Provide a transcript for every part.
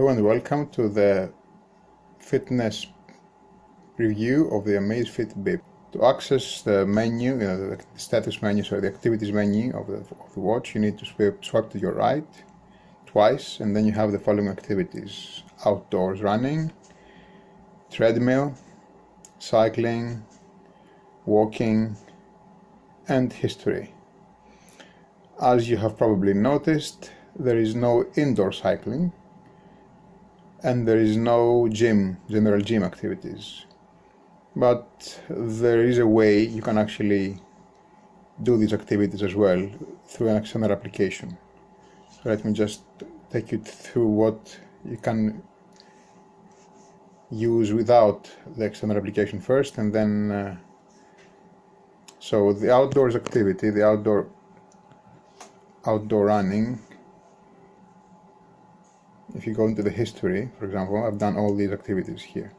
Hello and welcome to the fitness review of the Amazfit bib. To access the menu, the status menu, sorry, the activities menu of the watch, you need to swipe to your right twice, and then you have the following activities: outdoors running, treadmill, cycling, walking, and history. As you have probably noticed, there is no indoor cycling, and there is no general gym activities. But there is a way you can actually do these activities as well through an external application. So let me just take you through what you can use without the external application first, and then so the outdoors activity, the outdoor running. If you go into the history, for example, I've done all these activities here.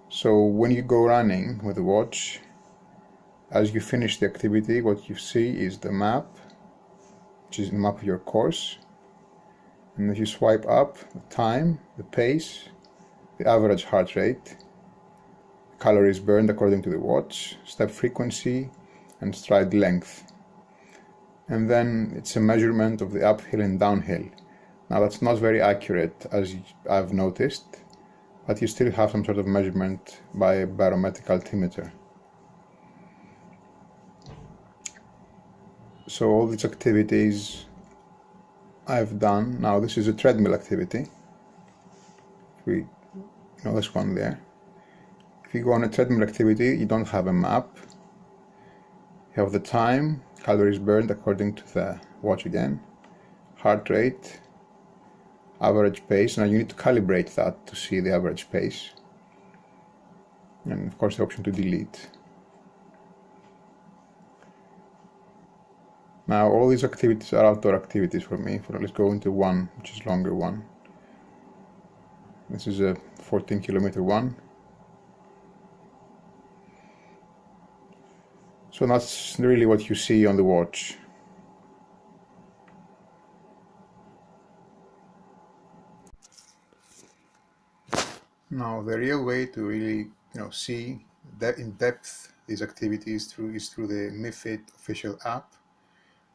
So when you go running with the watch, as you finish the activity, what you see is the map, which is the map of your course. And if you swipe up, the time, the pace, the average heart rate, calories burned according to the watch, step frequency, and stride length. And then it's a measurement of the uphill and downhill. Now that's not very accurate, as I've noticed, but you still have some sort of measurement by a barometric altimeter. So all these activities I've done. Now this is a treadmill activity. This one there. If you go on a treadmill activity, you don't have a map. You have the time, calories burned according to the watch again, heart rate, average pace. Now you need to calibrate that to see the average pace, and of course the option to delete. Now all these activities are outdoor activities for me. Let's go into one, which is longer one. This is a 14-kilometer one. So that's really what you see on the watch. Now the real way to really see in depth these activities is through the Amazfit official app.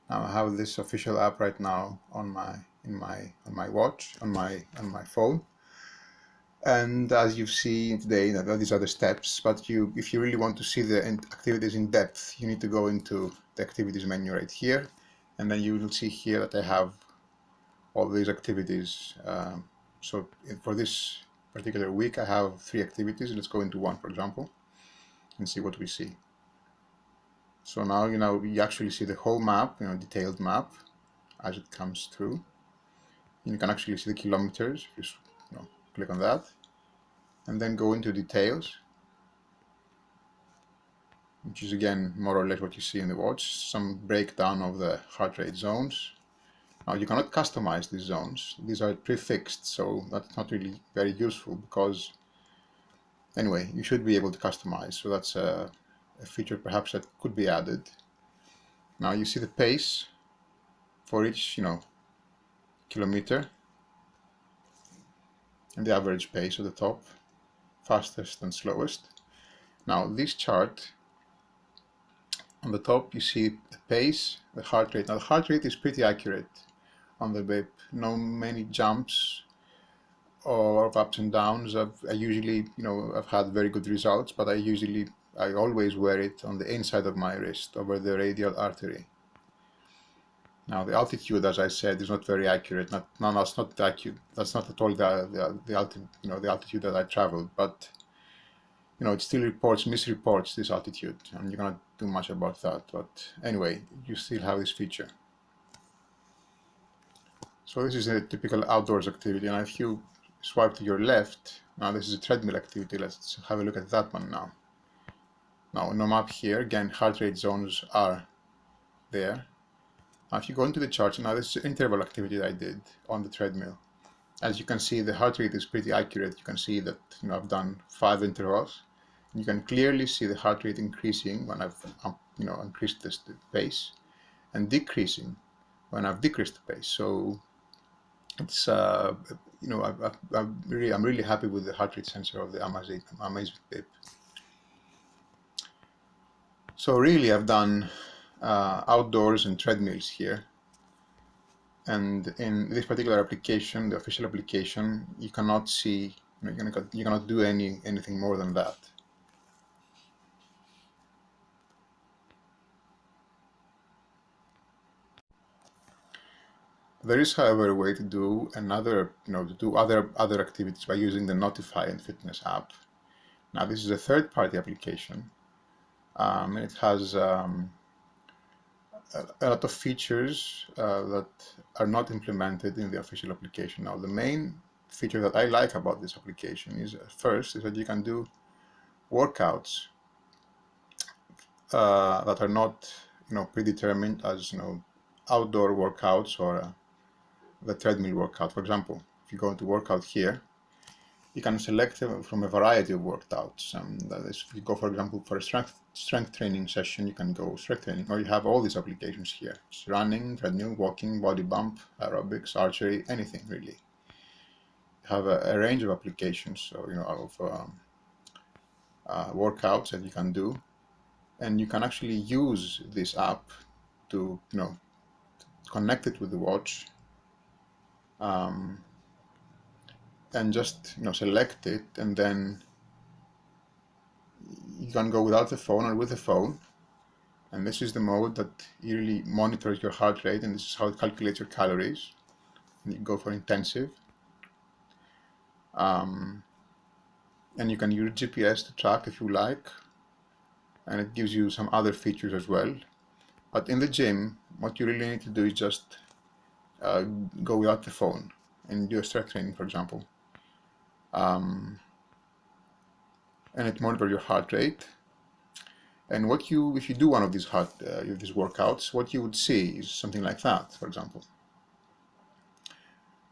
Now I have this official app right now on my watch, on my phone. And as you see today, these are the steps. But if you really want to see the activities in depth, you need to go into the activities menu right here, and then you will see here that I have all these activities. So for this particular week, I have 3 activities. Let's go into one, for example, and see what we see. So now you actually see the whole map, detailed map as it comes through. You can actually see the kilometers. If you click on that, and then go into details, which is again more or less what you see in the watch. Some breakdown of the heart rate zones. Now you cannot customize these zones. These are prefixed, so that's not really very useful, because anyway, you should be able to customize. So that's a feature perhaps that could be added. Now you see the pace for each kilometer, and the average pace at the top, fastest and slowest. Now this chart, on the top you see the pace, the heart rate. Now the heart rate is pretty accurate on the bib. No many jumps or ups and downs. I usually, I've had very good results, but I always wear it on the inside of my wrist, over the radial artery. Now the altitude, as I said, is not very accurate. That's not accurate. That's not at all the altitude that I traveled. But it still misreports this altitude, and you cannot do much about that. But anyway, you still have this feature. So this is a typical outdoors activity, and if you swipe to your left, now this is a treadmill activity. Let's have a look at that one now. Now no map here. Again, heart rate zones are there. Now if you go into the charts, now this is an interval activity that I did on the treadmill. As you can see, the heart rate is pretty accurate. You can see that I've done 5 intervals. And you can clearly see the heart rate increasing when I've increased the pace, and decreasing when I've decreased the pace. So it's I'm really happy with the heart rate sensor of the Amazfit. So really, I've done outdoors and treadmills here. And in this particular application, the official application, you cannot see, you cannot do anything more than that. There is, however, a way to do other activities by using the Notify and Fitness app. Now, this is a third-party application, and it has a lot of features that are not implemented in the official application. Now, the main feature that I like about this application is first is that you can do workouts that are not predetermined as outdoor workouts or the treadmill workout. For example, if you go into workout here, you can select from a variety of workouts. That is, if you go, for example, for a strength training session, you can go strength training, or you have all these applications here. It's running, treadmill, walking, body bump, aerobics, archery, anything really. You have a range of applications, so of workouts that you can do, and you can actually use this app to connect it with the watch, and just select it, and then you can go without the phone or with the phone. And this is the mode that really monitors your heart rate, and this is how it calculates your calories. And you go for intensive, and you can use GPS to track if you like, and it gives you some other features as well. But in the gym, what you really need to do is just go without the phone and do a strength training, for example, and it monitors your heart rate. And if you do one of these workouts, what you would see is something like that, for example.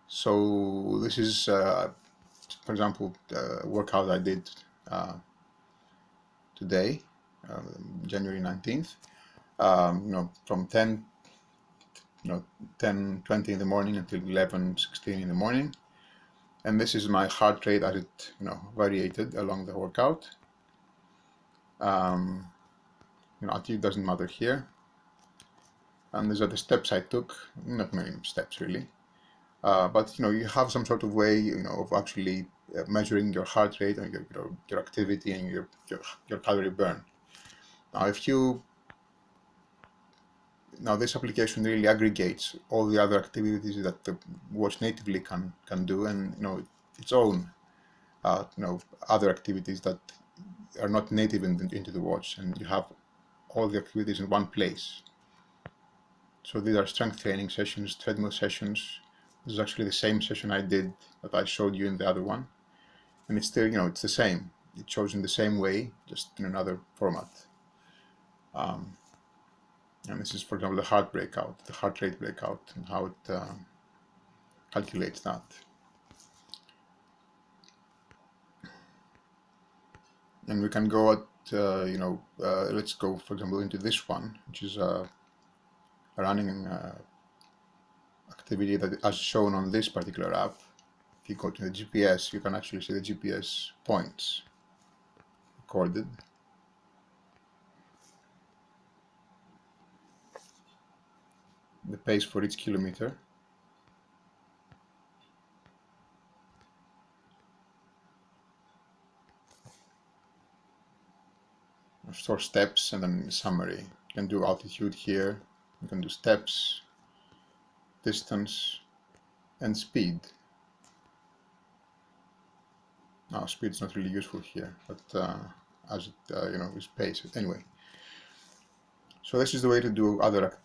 So this is, for example, the workout I did today, January 19th. From 10:20 in the morning until 11:16 in the morning. And this is my heart rate as it, variated along the workout. It doesn't matter here. And these are the steps I took, not many steps really. But you have some sort of way, of actually measuring your heart rate and your activity and your calorie burn. Now, this application really aggregates all the other activities that the watch natively can do, and its own other activities that are not native into the watch, and you have all the activities in one place. So these are strength training sessions, treadmill sessions. This is actually the same session I did that I showed you in the other one, and it's still it's the same. It shows in the same way, just in another format. And this is, for example, the heart rate breakout, and how it calculates that. And we can go at, let's go, for example, into this one, which is a running activity that, as shown on this particular app. If you go to the GPS, you can actually see the GPS points recorded. The pace for each kilometer. Store steps, and then summary. You can do altitude here, you can do steps, distance, and speed. Now, speed is not really useful here, but as it is pace. Anyway, so this is the way to do other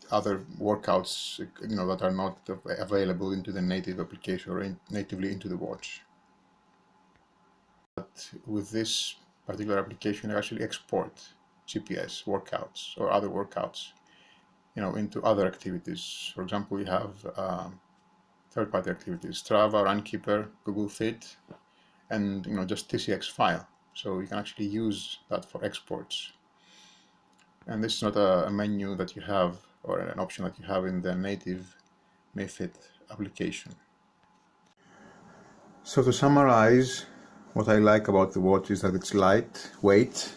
workouts that are not available into the native application or natively into the watch. But with this particular application, you actually export GPS workouts or other workouts into other activities. For example, we have third-party activities: Strava, Runkeeper, Google Fit, and just TCX file. So you can actually use that for exports. And this is not a menu that you have, or an option that you have in the native Amazfit application. So to summarize, what I like about the watch is that it's lightweight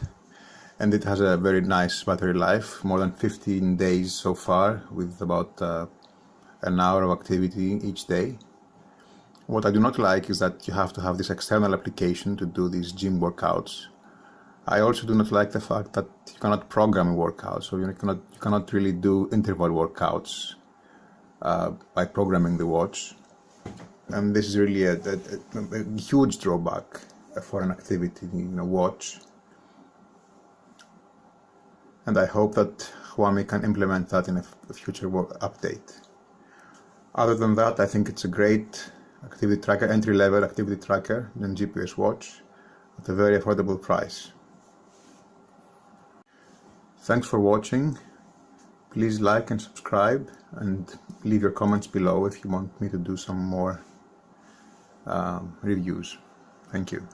and it has a very nice battery life, more than 15 days so far, with about an hour of activity each day. What I do not like is that you have to have this external application to do these gym workouts. I also do not like the fact that you cannot program a workout, so you cannot really do interval workouts by programming the watch. And this is really a huge drawback for an activity watch. And I hope that Huami can implement that in a future update. Other than that, I think it's a great activity tracker, entry-level activity tracker and GPS watch at a very affordable price. Thanks for watching. Please like and subscribe and leave your comments below if you want me to do some more reviews. Thank you.